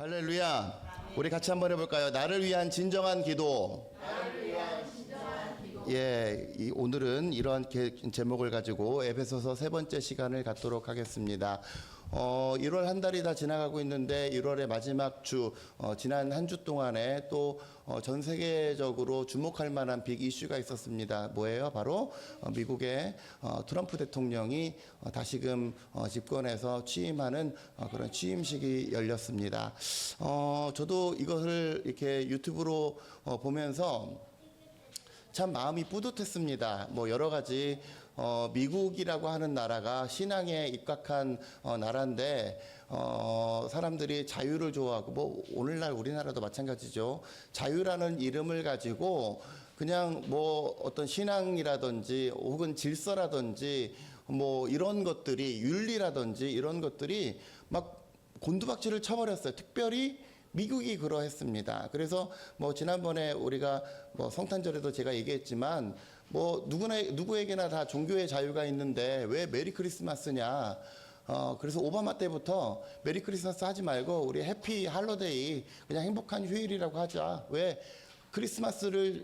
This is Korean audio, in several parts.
할렐루야. 우리 같이 한번 해볼까요? 나를 위한 진정한 기도. 예, 오늘은 이러한 제목을 가지고 에베소서 세 번째 시간을 갖도록 하겠습니다. 1월 한 달이 다 지나가고 있는데 1월의 마지막 주, 지난 한 주 동안에 또 전 세계적으로 주목할 만한 빅 이슈가 있었습니다. 뭐예요? 바로 미국의 트럼프 대통령이 다시금 집권해서 취임하는 그런 취임식이 열렸습니다. 저도 이것을 이렇게 유튜브로 보면서 참 마음이 뿌듯했습니다. 뭐 여러 가지 미국이라고 하는 나라가 신앙에 입각한 나라인데 사람들이 자유를 좋아하고 뭐 오늘날 우리나라도 마찬가지죠. 자유라는 이름을 가지고 그냥 뭐 어떤 신앙이라든지 혹은 질서라든지 뭐 이런 것들이 윤리라든지 이런 것들이 막 곤두박질을 쳐버렸어요. 특별히 미국이 그러했습니다. 그래서 뭐 지난번에 우리가 뭐 성탄절에도 제가 얘기했지만 뭐 누구에게나 다 종교의 자유가 있는데 왜 메리 크리스마스냐. 그래서 오바마 때부터 메리 크리스마스 하지 말고 우리 해피 할로데이 그냥 행복한 휴일이라고 하자. 왜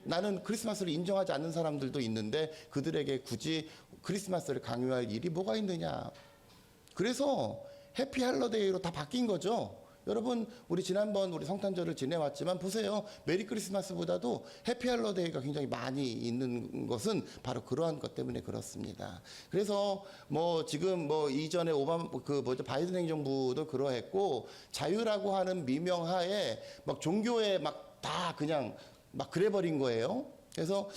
나는 크리스마스를 인정하지 않는 사람들도 있는데 그들에게 굳이 크리스마스를 강요할 일이 뭐가 있느냐. 그래서 해피 할로데이로 다 바뀐 거죠. 여러분, 우리 지난번 우리 성탄절을 지내왔지만 보세요. 메리 크리스마스보다도 해피 할로데이가 굉장히 많이 있는 것은 바로 그러한 것 때문에 그렇습니다. 그래서 뭐 지금 뭐 이전에 바이든 행정부도 그러했고 자유라고 하는 미명하에 막 종교에 막 다 그냥 막 그래버린 거예요. 그래서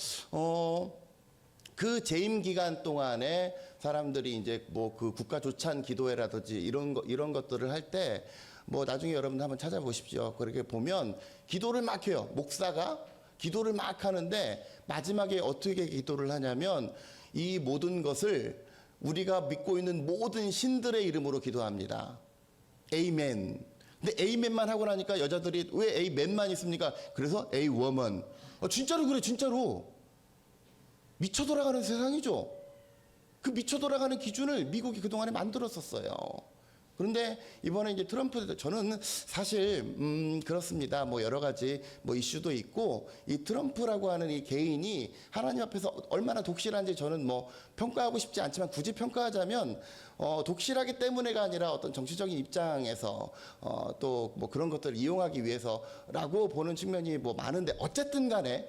그 재임 기간 동안에 사람들이 이제 뭐 그 국가 조찬 기도회라든지 이런 것들을 할 때 뭐 나중에 여러분들 한번 찾아보십시오. 그렇게 보면 기도를 막 해요. 목사가 기도를 막 하는데 마지막에 어떻게 기도를 하냐면 이 모든 것을 우리가 믿고 있는 모든 신들의 이름으로 기도합니다. 에이멘. 근데 에이멘만 하고 나니까 여자들이 왜 에이멘만 있습니까? 그래서 에이 워먼. 진짜로 그래, 진짜로. 미쳐 돌아가는 세상이죠. 그 미쳐 돌아가는 기준을 미국이 그동안에 만들었었어요. 그런데 이번에 이제 트럼프, 저는 사실 그렇습니다. 뭐 여러 가지 뭐 이슈도 있고 이 트럼프라고 하는 이 개인이 하나님 앞에서 얼마나 독실한지 저는 뭐 평가하고 싶지 않지만 굳이 평가하자면 독실하기 때문에가 아니라 어떤 정치적인 입장에서 또 뭐 그런 것들을 이용하기 위해서라고 보는 측면이 뭐 많은데 어쨌든 간에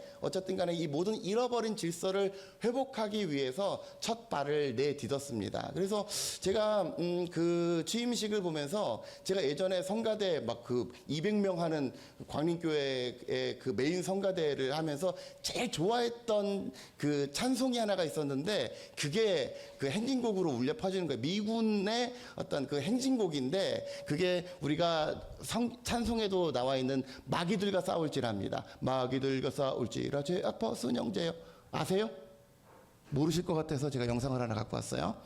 이 모든 잃어버린 질서를 회복하기 위해서 첫 발을 내딛었습니다. 그래서 제가 그 취임식을 보면서 제가 예전에 성가대 막 그 200명 하는 광림교회의 그 메인 성가대를 하면서 제일 좋아했던 그 찬송이 하나가 있었는데 그게 그 행진곡으로 울려 퍼지는 거예요. 미군의 어떤 그 행진곡인데 그게 우리가 찬송에도 나와 있는 마귀들과 싸울지랍니다. 마귀들과 싸울지라 죄 아파 순영제요. 아세요? 모르실 것 같아서 제가 영상을 하나 갖고 왔어요.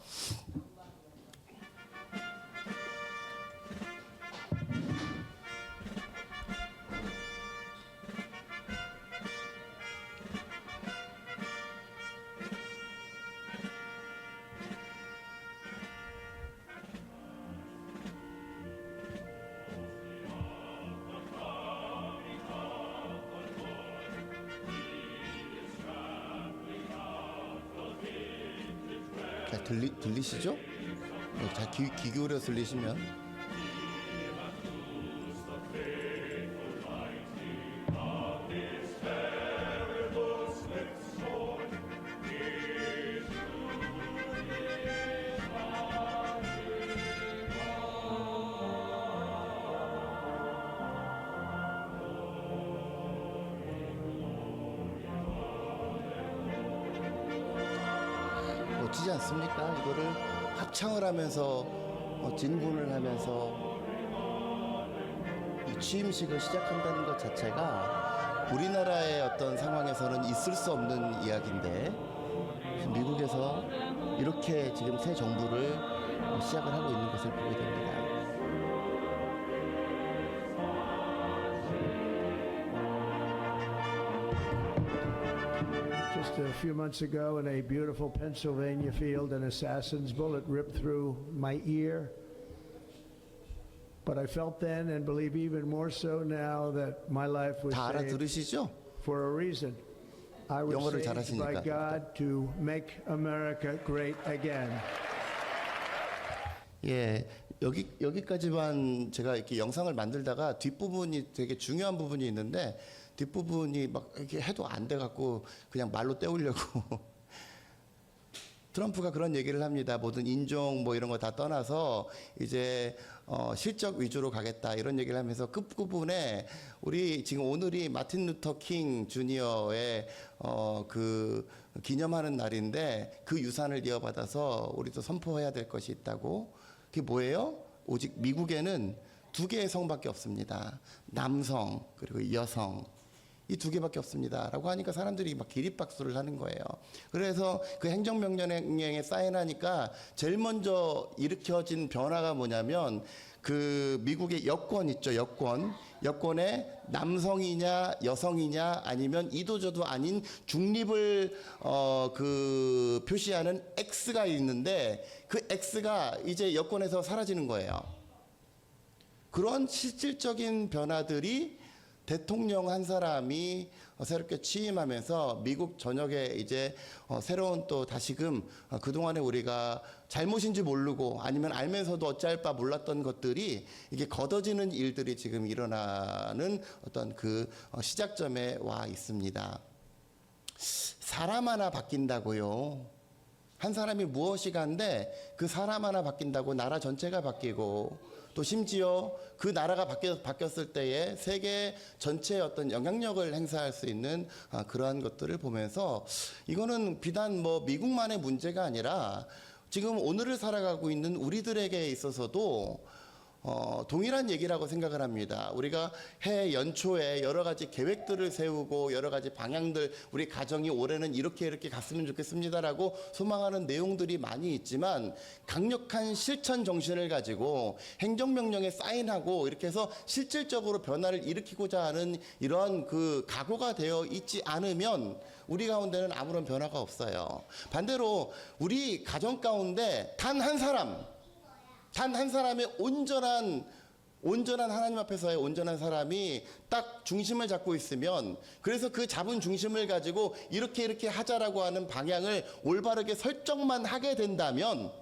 잘 들리시죠? 잘 귀 기울여 들리시면. 멋지지 않습니까? 이거를 합창을 하면서 진군을 하면서 이 취임식을 시작한다는 것 자체가 우리나라의 어떤 상황에서는 있을 수 없는 이야기인데 미국에서 이렇게 지금 새 정부를 시작을 하고 있는 것을 보게 됩니다. Just a few months ago in a beautiful Pennsylvania field, an assassin's bullet ripped through my ear. But I felt then and believe even more so now that my life was 다 saved 알아들으시죠? for a reason. I was 영어를 saved by 잘하시니까. God to make America great again. 예, 여기까지만 제가 이렇게 영상을 만들다가 뒷부분이 되게 중요한 부분이 있는데 뒷부분이 막 이렇게 해도 안 돼 갖고 그냥 말로 때우려고 트럼프가 그런 얘기를 합니다. 모든 인종 뭐 이런 거 다 떠나서 이제 실적 위주로 가겠다 이런 얘기를 하면서 끝부분에 우리 지금 오늘이 마틴 루터 킹 주니어의 그 기념하는 날인데 그 유산을 이어받아서 우리도 선포해야 될 것이 있다고. 그게 뭐예요? 오직 미국에는 두 개의 성밖에 없습니다. 남성 그리고 여성. 이 두 개밖에 없습니다. 라고 하니까 사람들이 막 기립박수를 하는 거예요. 그래서 그 행정명령에 사인하니까 제일 먼저 일으켜진 변화가 뭐냐면 그 미국의 여권 있죠. 여권에 남성이냐 여성이냐 아니면 이도저도 아닌 중립을 그 표시하는 X가 있는데 그 X가 이제 여권에서 사라지는 거예요. 그런 실질적인 변화들이 대통령 한 사람이 새롭게 취임하면서 미국 전역에 이제 새로운 또 다시금 그동안에 우리가 잘못인지 모르고 아니면 알면서도 어찌할 바 몰랐던 것들이 이게 걷어지는 일들이 지금 일어나는 어떤 그 시작점에 와 있습니다. 사람 하나 바뀐다고요. 한 사람이 무엇이 간데 그 사람 하나 바뀐다고 나라 전체가 바뀌고 또 심지어 그 나라가 바뀌었을 때에 세계 전체의 어떤 영향력을 행사할 수 있는 그러한 것들을 보면서 이거는 비단 뭐 미국만의 문제가 아니라 지금 오늘을 살아가고 있는 우리들에게 있어서도 동일한 얘기라고 생각을 합니다. 우리가 해 연초에 여러 가지 계획들을 세우고 여러 가지 방향들 우리 가정이 올해는 이렇게 갔으면 좋겠습니다라고 소망하는 내용들이 많이 있지만 강력한 실천 정신을 가지고 행정명령에 사인하고 이렇게 해서 실질적으로 변화를 일으키고자 하는 이러한 그 각오가 되어 있지 않으면 우리 가운데는 아무런 변화가 없어요. 반대로 우리 가정 가운데 단 한 사람의 온전한 하나님 앞에서의 온전한 사람이 딱 중심을 잡고 있으면 그래서 그 잡은 중심을 가지고 이렇게 하자라고 하는 방향을 올바르게 설정만 하게 된다면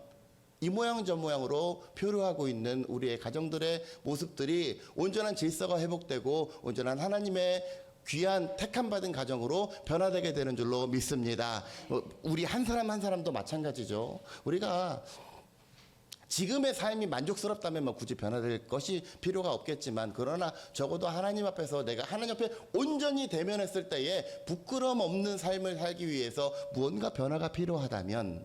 이 모양 저 모양으로 표류하고 있는 우리의 가정들의 모습들이 온전한 질서가 회복되고 온전한 하나님의 귀한 택함받은 가정으로 변화되게 되는 줄로 믿습니다. 우리 한 사람도 마찬가지죠. 우리가 지금의 삶이 만족스럽다면 뭐 굳이 변화될 것이 필요가 없겠지만 그러나 적어도 하나님 앞에서 내가 하나님 앞에 온전히 대면했을 때에 부끄러움 없는 삶을 살기 위해서 무언가 변화가 필요하다면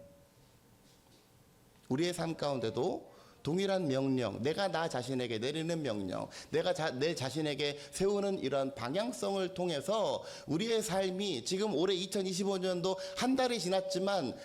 우리의 삶 가운데도 동일한 명령, 내가 나 자신에게 내리는 명령, 내가 내 자신에게 세우는 이런 방향성을 통해서 우리의 삶이 지금 올해 2025년도 한 달이 지났지만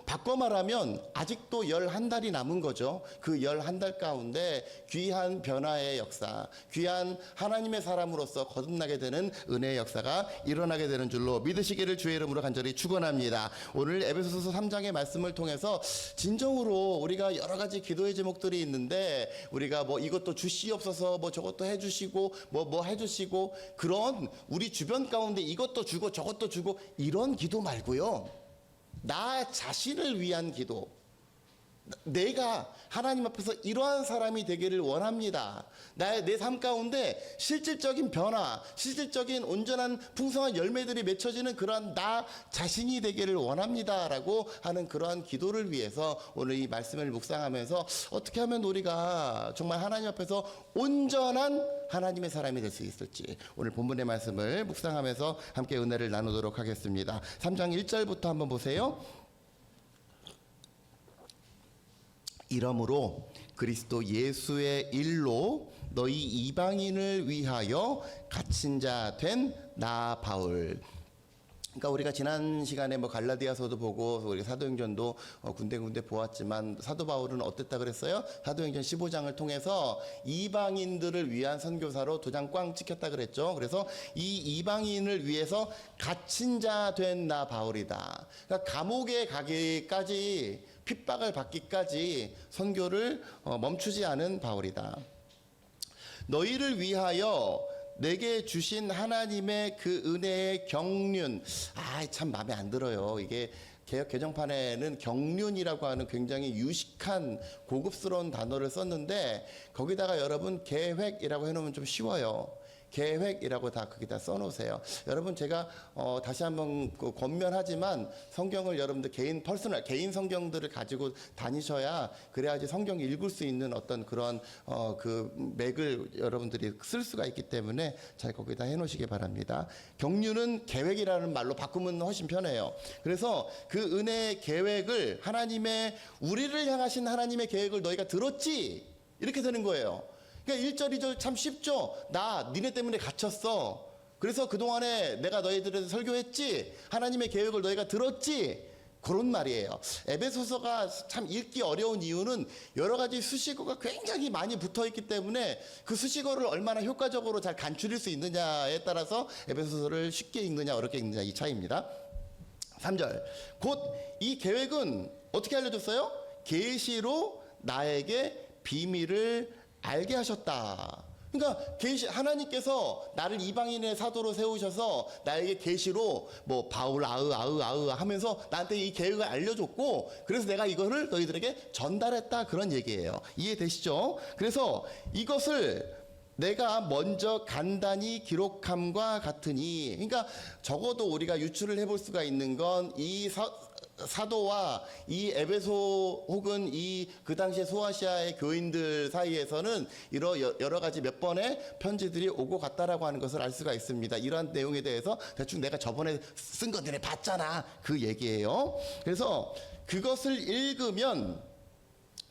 바꿔 말하면 아직도 11달이 남은 거죠. 그 11달 가운데 귀한 변화의 역사, 귀한 하나님의 사람으로서 거듭나게 되는 은혜의 역사가 일어나게 되는 줄로 믿으시기를 주의 이름으로 간절히 축원합니다. 오늘 에베소서 3장의 말씀을 통해서 진정으로 우리가 여러 가지 기도의 제목들이 있는데 우리가 뭐 이것도 주시옵소서 뭐 저것도 해주시고 뭐 해주시고 그런 우리 주변 가운데 이것도 주고 저것도 주고 이런 기도 말고요. 나 자신을 위한 기도. 내가 하나님 앞에서 이러한 사람이 되기를 원합니다. 내 삶 가운데 실질적인 변화, 실질적인 온전한 풍성한 열매들이 맺혀지는 그러한 나 자신이 되기를 원합니다라고 하는 그러한 기도를 위해서 오늘 이 말씀을 묵상하면서 어떻게 하면 우리가 정말 하나님 앞에서 온전한 하나님의 사람이 될 수 있을지 오늘 본문의 말씀을 묵상하면서 함께 은혜를 나누도록 하겠습니다. 3장 1절부터 한번 보세요. 이러므로 그리스도 예수의 일로 너희 이방인을 위하여 갇힌 자 된 나 바울. 그러니까 우리가 지난 시간에 뭐 갈라디아서도 보고 우리가 사도행전도 군데군데 보았지만 사도 바울은 어땠다 그랬어요? 사도행전 15장을 통해서 이방인들을 위한 선교사로 도장 꽝 찍혔다 그랬죠. 그래서 이 이방인을 위해서 갇힌 자 된 나 바울이다. 그러니까 감옥에 가기까지 핍박을 받기까지 선교를 멈추지 않은 바울이다. 너희를 위하여 내게 주신 하나님의 그 은혜의 경륜, 참 마음에 안 들어요. 이게 개역 개정판에는 경륜이라고 하는 굉장히 유식한 고급스러운 단어를 썼는데 거기다가 여러분 계획이라고 해놓으면 좀 쉬워요. 계획이라고 다 거기다 써놓으세요. 여러분 제가 다시 한번 권면하지만 성경을 여러분들 개인 성경들을 가지고 다니셔야 그래야지 성경 읽을 수 있는 어떤 그런 그 맥을 여러분들이 쓸 수가 있기 때문에 잘 거기다 해놓으시기 바랍니다. 경륜은 계획이라는 말로 바꾸면 훨씬 편해요. 그래서 그 은혜의 계획을 우리를 향하신 하나님의 계획을 너희가 들었지? 이렇게 되는 거예요. 그러니까 1절, 2절 참 쉽죠. 니네 때문에 갇혔어. 그래서 그동안에 내가 너희들에게 설교했지. 하나님의 계획을 너희가 들었지. 그런 말이에요. 에베소서가 참 읽기 어려운 이유는 여러 가지 수식어가 굉장히 많이 붙어 있기 때문에 그 수식어를 얼마나 효과적으로 잘 간추릴 수 있느냐에 따라서 에베소서를 쉽게 읽느냐 어렵게 읽느냐 이 차이입니다. 3절. 곧 이 계획은 어떻게 알려줬어요? 계시로 나에게 비밀을 알게 하셨다. 그러니까 하나님께서 나를 이방인의 사도로 세우셔서 나에게 계시로 바울 아으 하면서 나한테 이 계획을 알려줬고 그래서 내가 이거를 너희들에게 전달했다 그런 얘기예요. 이해되시죠? 그래서 이것을 내가 먼저 간단히 기록함과 같으니 그러니까 적어도 우리가 유추를 해볼 수가 있는 건 이 사도와 이 에베소 혹은 그 당시에 소아시아의 교인들 사이에서는 여러 가지 몇 번의 편지들이 오고 갔다라고 하는 것을 알 수가 있습니다. 이러한 내용에 대해서 대충 내가 저번에 쓴 거 너네 봤잖아 그 얘기예요. 그래서 그것을 읽으면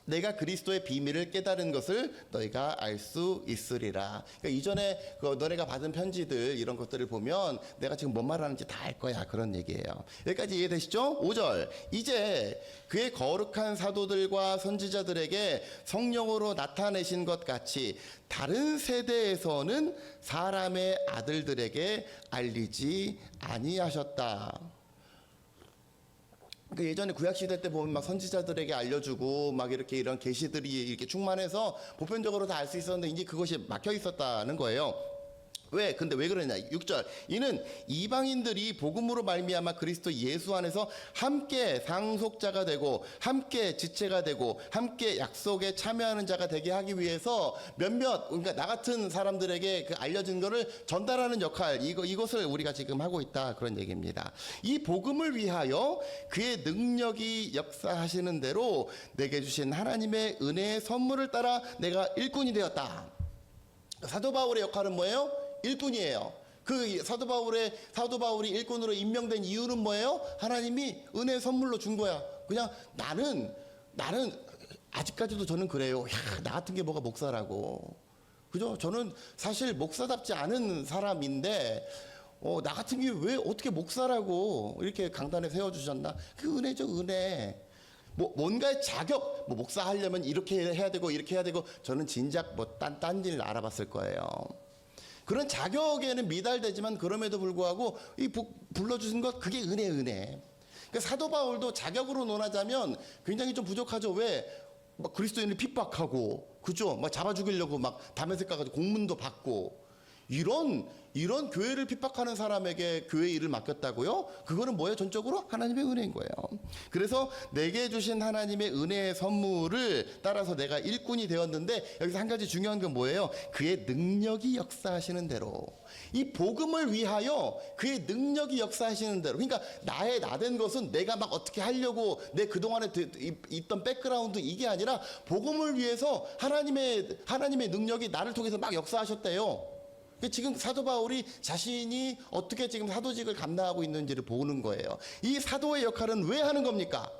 내가 그리스도의 비밀을 깨달은 것을 너희가 알 수 있으리라. 그러니까 이전에 너네가 받은 편지들 이런 것들을 보면 내가 지금 뭔 말하는지 다 알 거야 그런 얘기예요. 여기까지 이해되시죠? 5절. 이제 그의 거룩한 사도들과 선지자들에게 성령으로 나타내신 것 같이 다른 세대에서는 사람의 아들들에게 알리지 아니하셨다. 그러니까 예전에 구약시대 때 보면 막 선지자들에게 알려주고 막 이렇게 이런 계시들이 이렇게 충만해서 보편적으로 다 알 수 있었는데 이제 그것이 막혀 있었다는 거예요. 근데 왜 그러냐? 6절. 이는 이방인들이 복음으로 말미암아 그리스도 예수 안에서 함께 상속자가 되고 함께 지체가 되고 함께 약속에 참여하는 자가 되게 하기 위해서 그러니까 나 같은 사람들에게 그 알려진 거를 전달하는 역할 이것을 우리가 지금 하고 있다 그런 얘기입니다. 이 복음을 위하여 그의 능력이 역사하시는 대로 내게 주신 하나님의 은혜의 선물을 따라 내가 일꾼이 되었다. 사도 바울의 역할은 뭐예요? 일꾼이에요. 그 사도 바울이 일꾼으로 임명된 이유는 뭐예요? 하나님이 은혜 선물로 준 거야. 그냥 나는 아직까지도 저는 그래요. 나 같은 게 뭐가 목사라고. 그죠? 저는 사실 목사답지 않은 사람인데 나 같은 게 왜 어떻게 목사라고 이렇게 강단에 세워주셨나? 그 은혜죠, 은혜. 뭔가의 자격, 목사 하려면 이렇게 해야 되고 이렇게 해야 되고 저는 진작 딴 일 알아봤을 거예요. 그런 자격에는 미달되지만 그럼에도 불구하고 불러주신 것 그게 은혜. 그러니까 사도 바울도 자격으로 논하자면 굉장히 좀 부족하죠. 왜? 그리스도인을 핍박하고 그죠? 잡아 죽이려고 다메섹 가가지고 공문도 받고 이런 교회를 핍박하는 사람에게 교회 일을 맡겼다고요? 그거는 뭐예요? 전적으로 하나님의 은혜인 거예요. 그래서 내게 주신 하나님의 은혜의 선물을 따라서 내가 일꾼이 되었는데 여기서 한 가지 중요한 건 뭐예요? 그의 능력이 역사하시는 대로 이 복음을 위하여 그의 능력이 역사하시는 대로 그러니까 나된 것은 내가 어떻게 하려고 내 그동안에 있던 백그라운드 이게 아니라 복음을 위해서 하나님의 능력이 나를 통해서 역사하셨대요. 지금 사도 바울이 자신이 어떻게 지금 사도직을 감당하고 있는지를 보는 거예요. 이 사도의 역할은 왜 하는 겁니까?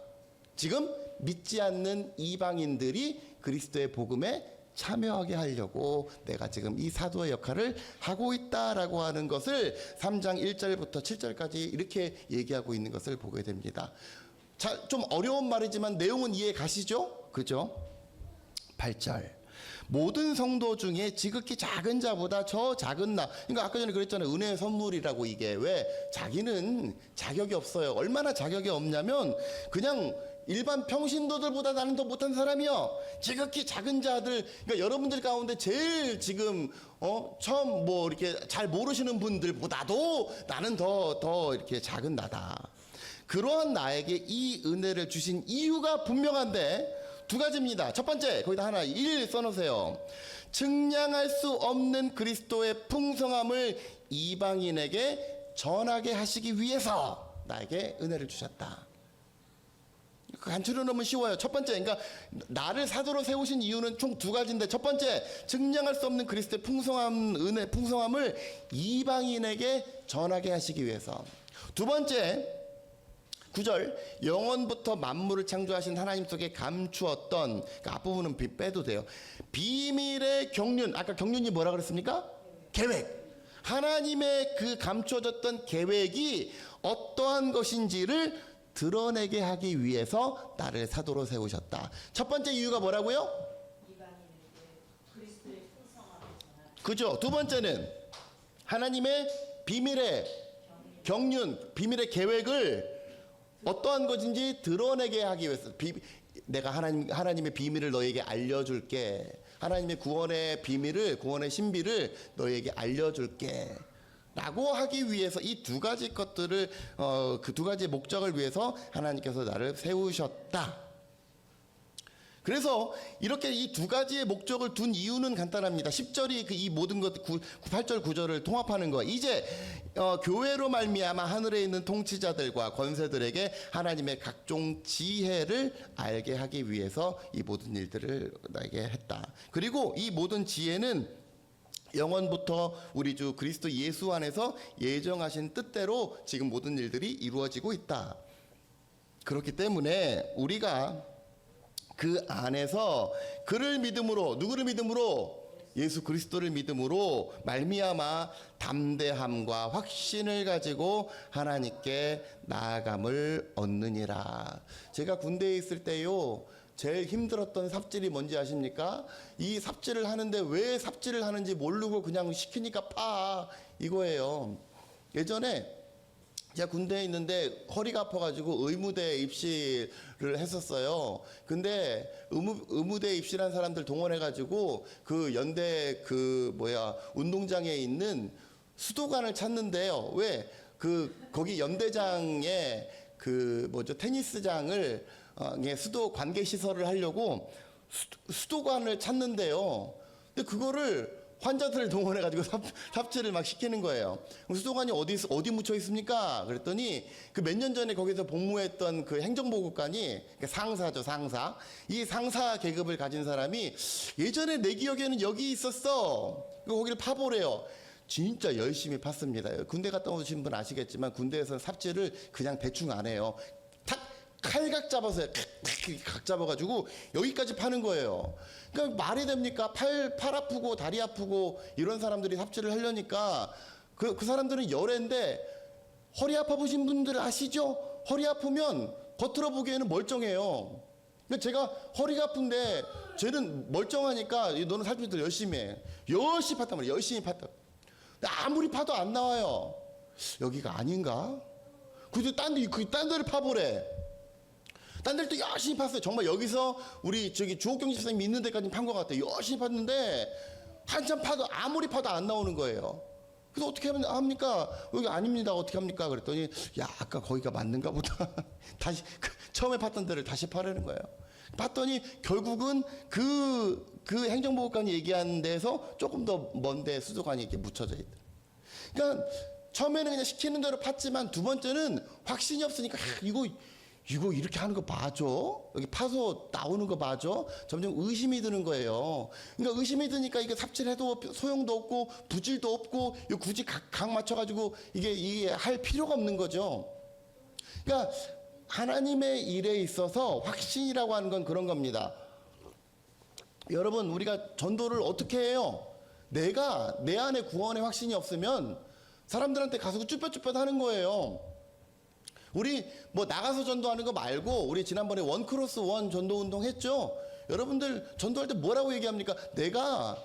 지금 믿지 않는 이방인들이 그리스도의 복음에 참여하게 하려고 내가 지금 이 사도의 역할을 하고 있다라고 하는 것을 3장 1절부터 7절까지 이렇게 얘기하고 있는 것을 보게 됩니다. 자, 좀 어려운 말이지만 내용은 이해 가시죠? 그죠? 8절. 모든 성도 중에 지극히 작은 자보다 저 작은 나. 그러니까 아까 전에 그랬잖아요. 은혜의 선물이라고 이게. 왜? 자기는 자격이 없어요. 얼마나 자격이 없냐면 그냥 일반 평신도들보다 나는 더 못한 사람이요. 지극히 작은 자들, 그러니까 여러분들 가운데 제일 지금 처음 뭐 이렇게 잘 모르시는 분들보다도 나는 더 이렇게 작은 나다. 그러한 나에게 이 은혜를 주신 이유가 분명한데 두 가지입니다. 첫 번째, 거기다 하나 1 써놓으세요. 측량할 수 없는 그리스도의 풍성함을 이방인에게 전하게 하시기 위해서 나에게 은혜를 주셨다. 간추려 놓으면 쉬워요. 첫 번째, 그러니까 나를 사도로 세우신 이유는 총 두 가지인데, 첫 번째, 측량할 수 없는 그리스도의 은혜, 풍성함을 이방인에게 전하게 하시기 위해서. 두 번째, 9절, 영원부터 만물을 창조하신 하나님 속에 감추었던, 그러니까 앞부분은 빼도 돼요. 비밀의 경륜, 아까 경륜이 뭐라 그랬습니까? 계획. 하나님의 그 감추어졌던 계획이 어떠한 것인지를 드러내게 하기 위해서 나를 사도로 세우셨다. 첫 번째 이유가 뭐라고요? 그죠? 두 번째는 하나님의 비밀의 경륜, 비밀의 계획을 어떠한 것인지 드러내게 하기 위해서. 내가 하나님의 비밀을 너에게 알려줄게. 하나님의 구원의 비밀을, 구원의 신비를 너에게 알려줄게 라고 하기 위해서 이 두 가지 것들을 그 두 가지 목적을 위해서 하나님께서 나를 세우셨다. 그래서 이렇게 이 두 가지의 목적을 둔 이유는 간단합니다. 10절이 이 모든 것 8절 9절을 통합하는 거예요. 이제 교회로 말미암아 하늘에 있는 통치자들과 권세들에게 하나님의 각종 지혜를 알게 하기 위해서 이 모든 일들을 나에게 했다. 그리고 이 모든 지혜는 영원부터 우리 주 그리스도 예수 안에서 예정하신 뜻대로 지금 모든 일들이 이루어지고 있다. 그렇기 때문에 우리가 그 안에서 그를 믿음으로, 누구를 믿음으로? 예수 그리스도를 믿음으로 말미암아 담대함과 확신을 가지고 하나님께 나아감을 얻느니라. 제가 군대에 있을 때요, 제일 힘들었던 삽질이 뭔지 아십니까? 이 삽질을 하는데 왜 삽질을 하는지 모르고 그냥 시키니까 파, 이거예요. 예전에 제가 군대에 있는데 허리가 아파가지고 의무대 입시를 했었어요. 근데 의무대 입시란 사람들 동원해가지고 그 연대 운동장에 있는 수도관을 찾는데요. 왜? 거기 연대장에 테니스장을 수도 관계 시설을 하려고 수도관을 찾는데요. 근데 그거를 환자들을 동원해가지고 삽질을 막 시키는 거예요. 수도관이 어디 묻혀 있습니까? 그랬더니 그 몇 년 전에 거기서 복무했던 그 행정보고관이, 상사죠, 상사. 이 상사 계급을 가진 사람이 예전에 내 기억에는 여기 있었어. 거기를 파보래요. 진짜 열심히 팠습니다. 군대 갔다 오신 분 아시겠지만 군대에서는 삽질을 그냥 대충 안 해요. 칼각 잡아서요. 각 잡아가지고 여기까지 파는 거예요. 그러니까 말이 됩니까? 팔 아프고 다리 아프고 이런 사람들이 삽질을 하려니까 그 사람들은 열애인데, 허리 아파 보신 분들 아시죠? 허리 아프면 겉으로 보기에는 멀쩡해요. 근데 제가 허리가 아픈데 쟤는 멀쩡하니까 너는 삽질들 열심히 해. 열심히 팠단 말이에요. 열심히 팠다. 근데 아무리 파도 안 나와요. 여기가 아닌가? 그래서 딴 데를 파보래. 딴 데를 또 열심히 팠어요. 정말 여기서 우리 주옥경 집사님이 있는 데까지 판 것 같아요. 열심히 팠는데 한참 파도 아무리 파도 안 나오는 거예요. 그래서 어떻게 합니까? 여기 아닙니다. 어떻게 합니까? 그랬더니 아까 거기가 맞는가 보다. 다시 처음에 팠던 데를 다시 파라는 거예요. 봤더니 결국은 그 행정보고관이 얘기한 데에서 조금 더 먼데 수도관이 이렇게 묻혀져 있다. 그러니까 처음에는 그냥 시키는 대로 팠지만 두 번째는 확신이 없으니까 이거 이렇게 하는 거 맞아? 여기 파서 나오는 거 맞아? 점점 의심이 드는 거예요. 그러니까 의심이 드니까 이게 삽질해도 소용도 없고 부질도 없고 이거 굳이 각 맞춰가지고 이게 할 필요가 없는 거죠. 그러니까 하나님의 일에 있어서 확신이라고 하는 건 그런 겁니다. 여러분, 우리가 전도를 어떻게 해요? 내가 내 안에 구원의 확신이 없으면 사람들한테 가서 쭈뼛쭈뼛 하는 거예요. 우리 나가서 전도하는 거 말고 우리 지난번에 1크로스1 전도 운동 했죠. 여러분들 전도할 때 뭐라고 얘기합니까? 내가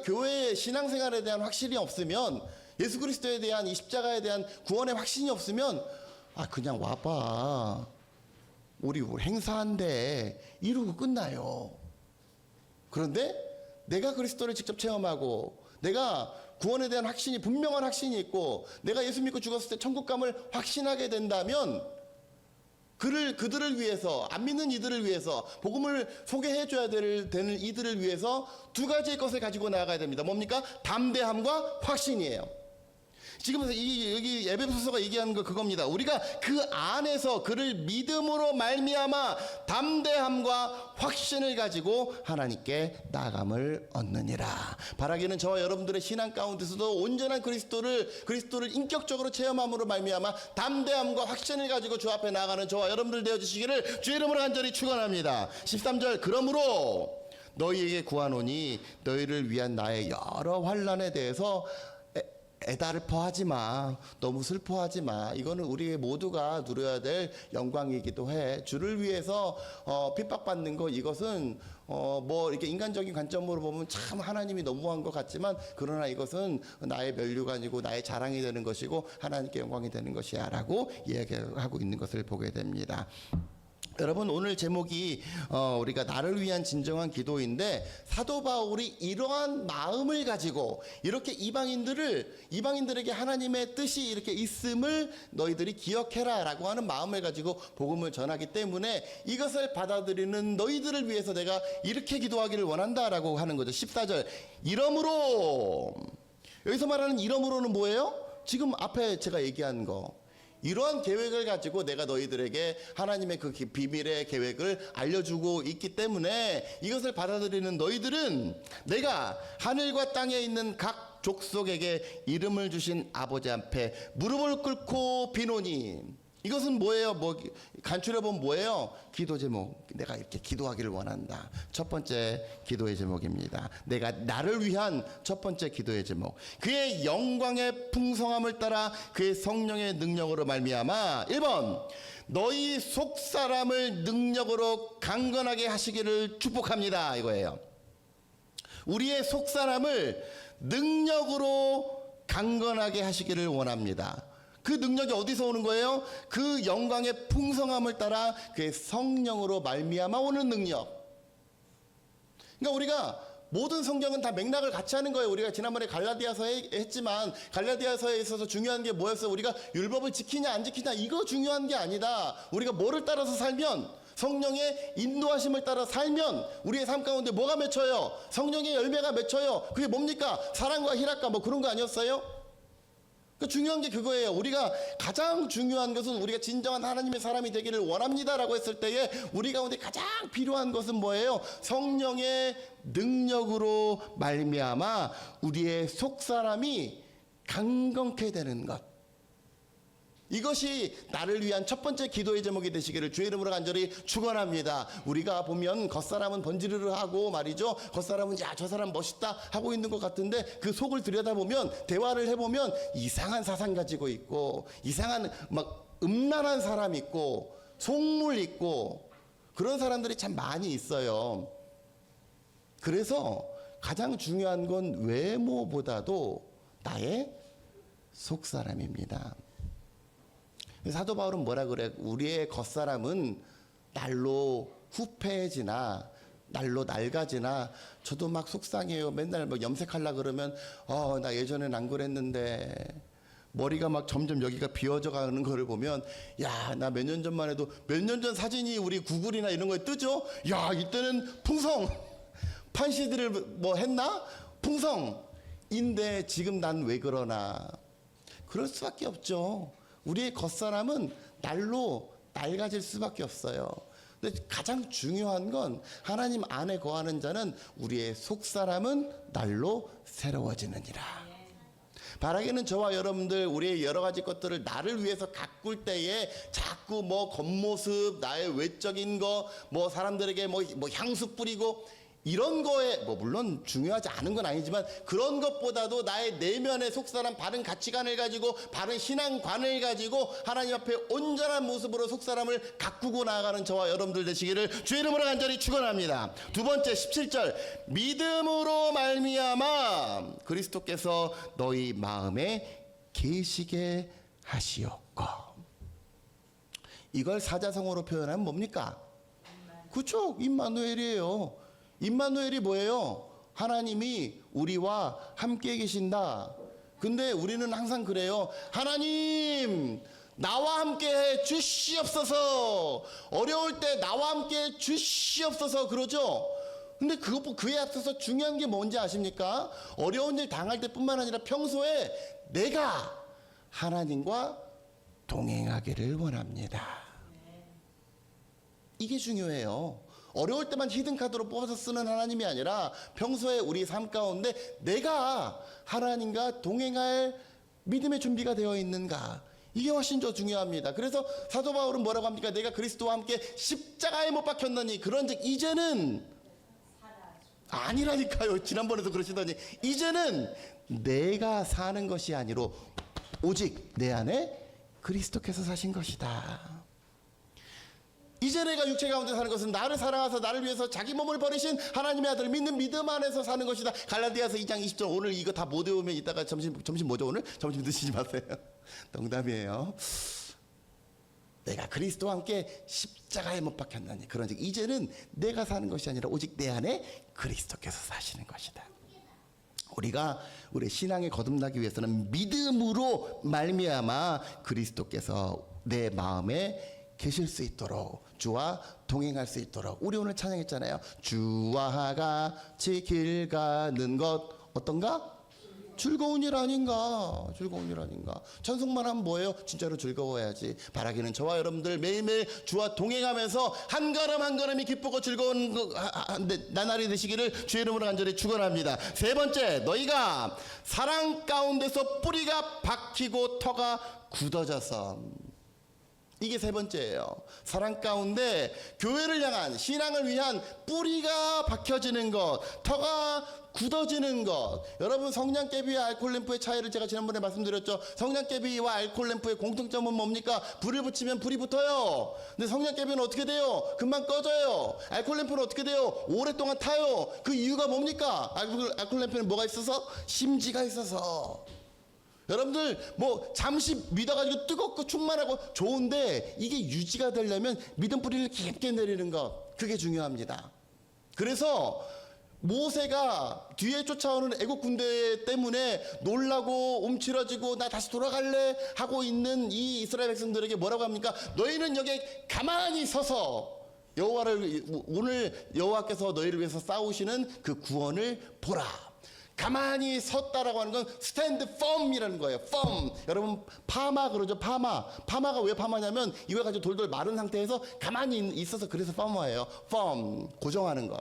교회의 신앙생활에 대한 확신이 없으면, 예수 그리스도에 대한 이 십자가에 대한 구원의 확신이 없으면 그냥 와봐. 우리 행사한데 이루고 끝나요. 그런데 내가 그리스도를 직접 체험하고 내가 구원에 대한 확신이 분명한 확신이 있고 내가 예수 믿고 죽었을 때 천국감을 확신하게 된다면 그들을 위해서 안 믿는 이들을 위해서 복음을 소개해줘야 되는 이들을 위해서 두 가지의 것을 가지고 나아가야 됩니다. 뭡니까? 담대함과 확신이에요. 지금 여기 에베소서가 얘기하는 거 그겁니다. 우리가 그 안에서 그를 믿음으로 말미암아 담대함과 확신을 가지고 하나님께 나아감을 얻느니라. 바라기는 저와 여러분들의 신앙 가운데서도 온전한 그리스도를 인격적으로 체험함으로 말미암아 담대함과 확신을 가지고 주 앞에 나아가는 저와 여러분들 되어 주시기를 주의 이름으로 간절히 축원합니다. 13절 그러므로 너희에게 구하노니 너희를 위한 나의 여러 환난에 대해서 애달퍼하지 마. 너무 슬퍼하지 마. 이거는 우리 모두가 누려야 될 영광이기도 해. 주를 위해서 핍박받는 거 이것은 뭐 이렇게 인간적인 관점으로 보면 참 하나님이 너무한 것 같지만 그러나 이것은 나의 멸류가 아니고 나의 자랑이 되는 것이고 하나님께 영광이 되는 것이야 라고 이야기하고 있는 것을 보게 됩니다. 여러분 오늘 제목이 우리가 나를 위한 진정한 기도인데 사도 바울이 이러한 마음을 가지고 이렇게 이방인들에게 하나님의 뜻이 이렇게 있음을 너희들이 기억해라 라고 하는 마음을 가지고 복음을 전하기 때문에 이것을 받아들이는 너희들을 위해서 내가 이렇게 기도하기를 원한다라고 하는 거죠. 14절 이러므로 여기서 말하는 이러므로는 뭐예요? 지금 앞에 제가 얘기한 거 이러한 계획을 가지고 내가 너희들에게 하나님의 그 비밀의 계획을 알려주고 있기 때문에 이것을 받아들이는 너희들은 내가 하늘과 땅에 있는 각 족속에게 이름을 주신 아버지 앞에 무릎을 꿇고 비노니 이것은 뭐예요? 간추려보면 뭐예요? 기도 제목. 내가 이렇게 기도하기를 원한다. 첫 번째 기도의 제목입니다. 내가 나를 위한 첫 번째 기도의 제목. 그의 영광의 풍성함을 따라 그의 성령의 능력으로 말미암아 1번 너희 속사람을 능력으로 강건하게 하시기를 축복합니다. 이거예요. 우리의 속사람을 능력으로 강건하게 하시기를 원합니다. 그 능력이 어디서 오는 거예요? 그 영광의 풍성함을 따라 그의 성령으로 말미암아 오는 능력. 그러니까 우리가 모든 성경은 다 맥락을 같이 하는 거예요. 우리가 지난번에 갈라디아서에 했지만 갈라디아서에 있어서 중요한 게 뭐였어요? 우리가 율법을 지키냐 안 지키냐 이거 중요한 게 아니다. 우리가 뭐를 따라서 살면 성령의 인도하심을 따라 살면 우리의 삶 가운데 뭐가 맺혀요? 성령의 열매가 맺혀요. 그게 뭡니까? 사랑과 희락과 뭐 그런 거 아니었어요? 중요한 게 그거예요. 우리가 가장 중요한 것은 우리가 진정한 하나님의 사람이 되기를 원합니다라고 했을 때에 우리 가운데 가장 필요한 것은 뭐예요? 성령의 능력으로 말미암아 우리의 속사람이 강건케 되는 것. 이것이 나를 위한 첫 번째 기도의 제목이 되시기를 주의 이름으로 간절히 축원합니다. 우리가 보면 겉사람은 번지르르 하고 말이죠. 겉사람은 야 저 사람 멋있다 하고 있는 것 같은데 그 속을 들여다보면 대화를 해보면 이상한 사상 가지고 있고 이상한 막 음란한 사람 있고 속물 있고 그런 사람들이 참 많이 있어요. 그래서 가장 중요한 건 외모보다도 나의 속사람입니다. 사도 바울은 뭐라 그래? 우리의 겉사람은 날로 후패해지나 날로 낡아지나 저도 막 속상해요. 맨날 뭐 염색하려고 그러면 나 예전엔 안 그랬는데 머리가 막 점점 여기가 비어져 가는 거를 보면 야, 나 몇 년 전만 해도 몇 년 전 사진이 우리 구글이나 이런 거에 뜨죠? 야, 이때는 풍성 판시들을 뭐 했나? 풍성인데 지금 난 왜 그러나? 그럴 수밖에 없죠. 우리의 겉사람은 날로 낡아질 수밖에 없어요. 근데 가장 중요한 건 하나님 안에 거하는 자는 우리의 속사람은 날로 새로워지느니라. 바라기는 저와 여러분들 우리의 여러 가지 것들을 나를 위해서 가꿀 때에 자꾸 뭐 겉모습, 나의 외적인 거, 뭐 사람들에게 뭐 향수 뿌리고 이런 거에 뭐 물론 중요하지 않은 건 아니지만 그런 것보다도 나의 내면의 속사람 바른 가치관을 가지고 바른 신앙관을 가지고 하나님 앞에 온전한 모습으로 속사람을 가꾸고 나아가는 저와 여러분들 되시기를 주의 이름으로 간절히 축원합니다. 두 번째 17절 믿음으로 말미암아 그리스도께서 너희 마음에 계시게 하시옵고 이걸 사자성어로 표현하면 뭡니까? 그렇죠. 임마누엘이에요. 임마누엘이 뭐예요? 하나님이 우리와 함께 계신다. 근데 우리는 항상 그래요. 하나님 나와 함께 해 주시옵소서. 어려울 때 나와 함께 해 주시옵소서 그러죠. 근데 그에 앞서서 중요한 게 뭔지 아십니까? 어려운 일 당할 때뿐만 아니라 평소에 내가 하나님과 동행하기를 원합니다. 이게 중요해요. 어려울 때만 히든카드로 뽑아서 쓰는 하나님이 아니라 평소에 우리 삶 가운데 내가 하나님과 동행할 믿음의 준비가 되어 있는가, 이게 훨씬 더 중요합니다. 그래서 사도 바울은 뭐라고 합니까? 내가 그리스도와 함께 십자가에 못 박혔느니 그런즉 이제는 아니라니까요. 지난번에도 그러시더니 이제는 내가 사는 것이 아니로 오직 내 안에 그리스도께서 사신 것이다. 이제 내가 육체 가운데 사는 것은 나를 사랑하사 나를 위해서 자기 몸을 버리신 하나님의 아들 믿는 믿음 안에서 사는 것이다. 갈라디아서 2장 20절. 오늘 이거 다 못 외우면 이따가 점심 뭐죠 오늘? 점심 드시지 마세요. 농담이에요. 내가 그리스도와 함께 십자가에 못 박혔나니 그런즉 이제는 내가 사는 것이 아니라 오직 내 안에 그리스도께서 사시는 것이다. 우리가 우리 신앙에 거듭나기 위해서는 믿음으로 말미암아 그리스도께서 내 마음에 계실 수 있도록, 주와 동행할 수 있도록. 우리 오늘 찬양했잖아요. 주와 같이 길 가는 것 어떤가? 즐거운 일 아닌가? 즐거운 일 아닌가? 찬송만 하면 뭐예요? 진짜로 즐거워야지. 바라기는 저와 여러분들 매일매일 주와 동행하면서 한 걸음 한 걸음이 기쁘고 즐거운 나날이 되시기를 주의 이름으로 간절히 축원합니다. 세 번째, 너희가 사랑 가운데서 뿌리가 박히고 터가 굳어져서. 이게 세 번째예요. 사랑 가운데 교회를 향한, 신앙을 위한 뿌리가 박혀지는 것, 터가 굳어지는 것. 여러분, 성냥개비와 알콜 램프의 차이를 제가 지난번에 말씀드렸죠. 성냥개비와 알콜 램프의 공통점은 뭡니까? 불을 붙이면 불이 붙어요. 근데 성냥개비는 어떻게 돼요? 금방 꺼져요. 알콜 램프는 어떻게 돼요? 오랫동안 타요. 그 이유가 뭡니까? 알콜 램프는 뭐가 있어서? 심지가 있어서. 여러분들 뭐 잠시 믿어가지고 뜨겁고 충만하고 좋은데 이게 유지가 되려면 믿음 뿌리를 깊게 내리는 것, 그게 중요합니다. 그래서 모세가 뒤에 쫓아오는 애국 군대 때문에 놀라고 움츠러지고 나 다시 돌아갈래 하고 있는 이 이스라엘 백성들에게 뭐라고 합니까? 너희는 여기에 가만히 서서 오늘 여호와께서 너희를 위해서 싸우시는 그 구원을 보라. 가만히 섰다라고 하는 건 스탠드 펌이라는 거예요. 펌. 여러분 파마 그러죠. 파마가 왜 파마냐면 이거 가지고 돌돌 마른 상태에서 가만히 있어서 그래서 파마예요. 펌. 고정하는 거.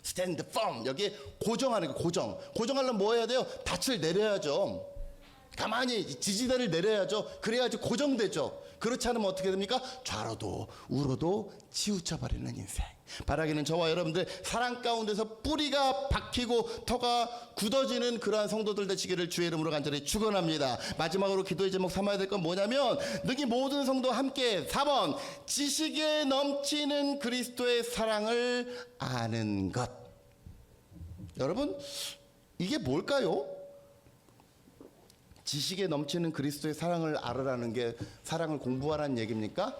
스탠드 펌. 여기에 고정하는 거. 고정하려면 뭐 해야 돼요? 닻을 내려야죠. 가만히 지지대를 내려야죠. 그래야지 고정되죠. 그렇지 않으면 어떻게 됩니까? 좌로도 우로도 치우쳐버리는 인생. 바라기는 저와 여러분들 사랑 가운데서 뿌리가 박히고 터가 굳어지는 그러한 성도들 되시기를 주의 이름으로 간절히 축원합니다. 마지막으로 기도의 제목 삼아야 될 건 뭐냐면 너희 모든 성도 함께 4번 지식에 넘치는 그리스도의 사랑을 아는 것. 여러분 이게 뭘까요? 지식에 넘치는 그리스도의 사랑을 알으라는 게 사랑을 공부하라는 얘기입니까?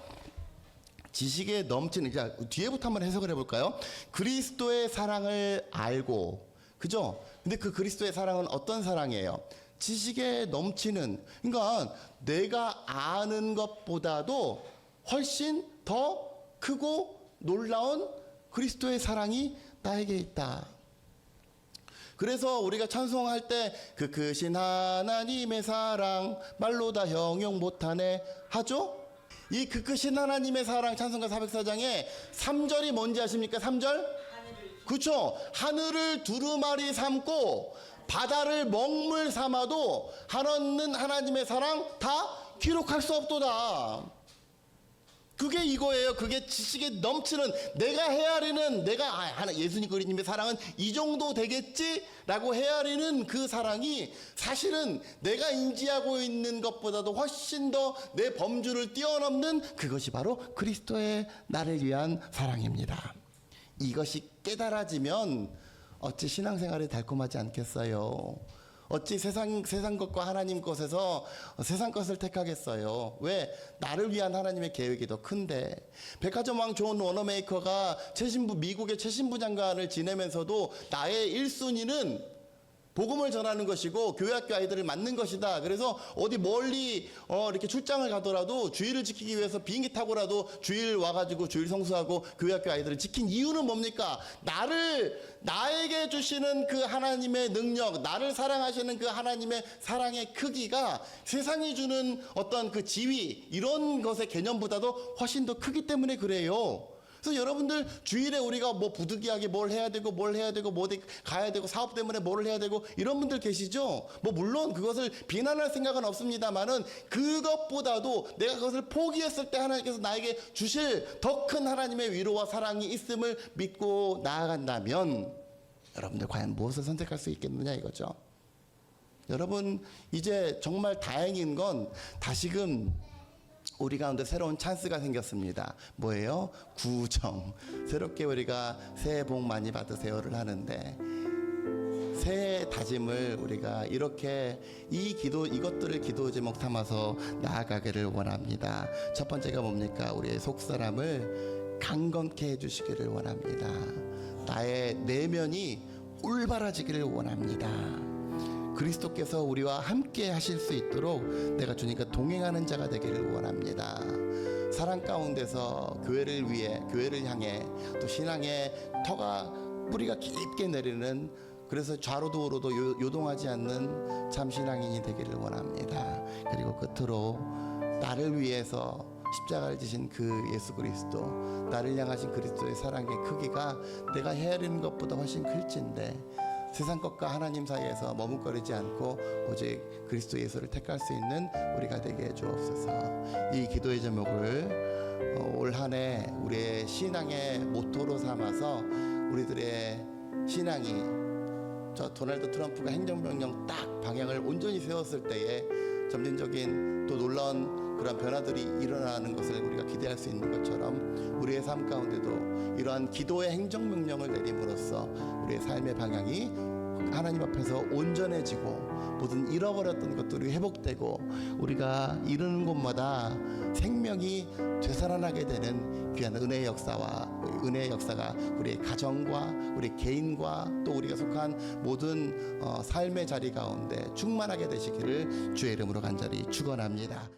지식에 넘치는, 자, 뒤에부터 한번 해석을 해볼까요? 그리스도의 사랑을 알고, 그죠? 근데 그 그리스도의 사랑은 어떤 사랑이에요? 지식에 넘치는, 그러니까 내가 아는 것보다도 훨씬 더 크고 놀라운 그리스도의 사랑이 나에게 있다. 그래서 우리가 찬송할 때 그 크신 하나님의 사랑 말로 다 형용 못하네 하죠? 이 그 크신 하나님의 사랑 찬송가 404장에 3절이 뭔지 아십니까? 3절? 그렇죠. 하늘을 두루마리 삼고 바다를 먹물 삼아도 한없는 하나님의 사랑 다 기록할 수 없도다. 그게 이거예요. 그게 지식에 넘치는, 내가 헤아리는, 내가 예수님 그리스도님의 사랑은 이 정도 되겠지라고 헤아리는 그 사랑이 사실은 내가 인지하고 있는 것보다도 훨씬 더 내 범주를 뛰어넘는 그것이 바로 그리스도의 나를 위한 사랑입니다. 이것이 깨달아지면 어찌 신앙생활이 달콤하지 않겠어요? 어찌 세상 것과 하나님 것에서 세상 것을 택하겠어요? 왜? 나를 위한 하나님의 계획이 더 큰데. 백화점 왕 존 워너메이커가 미국의 최신부 장관을 지내면서도 나의 1순위는 복음을 전하는 것이고 교회학교 아이들을 맡는 것이다. 그래서 어디 멀리 이렇게 출장을 가더라도 주일을 지키기 위해서 비행기 타고라도 주일 와가지고 주일 성수하고 교회학교 아이들을 지킨 이유는 뭡니까? 나에게 주시는 그 하나님의 능력, 나를 사랑하시는 그 하나님의 사랑의 크기가 세상이 주는 어떤 그 지위 이런 것의 개념보다도 훨씬 더 크기 때문에 그래요. 그래서 여러분들 주일에 우리가 뭐 부득이하게 뭘 해야 되고 뭐 어디 가야 되고 사업 때문에 뭘 해야 되고 이런 분들 계시죠? 뭐 물론 그것을 비난할 생각은 없습니다만은 그것보다도 내가 그것을 포기했을 때 하나님께서 나에게 주실 더 큰 하나님의 위로와 사랑이 있음을 믿고 나아간다면 여러분들 과연 무엇을 선택할 수 있겠느냐 이거죠. 여러분 이제 정말 다행인 건 다시금 우리 가운데 새로운 찬스가 생겼습니다. 뭐예요? 구정. 새롭게 우리가 새해 복 많이 받으세요를 하는데 새해 다짐을 우리가 이렇게 이것들을 기도 제목 삼아서 나아가기를 원합니다. 첫 번째가 뭡니까? 우리의 속사람을 강건케 해주시기를 원합니다. 나의 내면이 올바라지기를 원합니다. 그리스도께서 우리와 함께 하실 수 있도록 내가 주님과 동행하는 자가 되기를 원합니다. 사랑 가운데서 교회를 위해 교회를 향해 또 신앙의 터가 뿌리가 깊게 내리는 그래서 좌로도 우로도 요동하지 않는 참 신앙인이 되기를 원합니다. 그리고 끝으로 나를 위해서 십자가를 지신 그 예수 그리스도, 나를 향하신 그리스도의 사랑의 크기가 내가 헤아리는 것보다 훨씬 클진데 세상 것과 하나님 사이에서 머뭇거리지 않고 오직 그리스도 예수를 택할 수 있는 우리가 되게 해주옵소서. 이 기도의 제목을 올 한 해 우리의 신앙의 모토로 삼아서 우리들의 신앙이 저 도널드 트럼프가 행정명령 딱 방향을 온전히 세웠을 때에 점진적인 또 놀라운 그런 변화들이 일어나는 것을 우리가 기대할 수 있는 것처럼 우리의 삶 가운데도 이러한 기도의 행정명령을 내림으로써 우리의 삶의 방향이 하나님 앞에서 온전해지고 모든 잃어버렸던 것들이 회복되고 우리가 이루는 곳마다 생명이 되살아나게 되는 귀한 은혜의 역사가 우리의 가정과 우리 개인과 또 우리가 속한 모든 삶의 자리 가운데 충만하게 되시기를 주의 이름으로 간절히 축원합니다.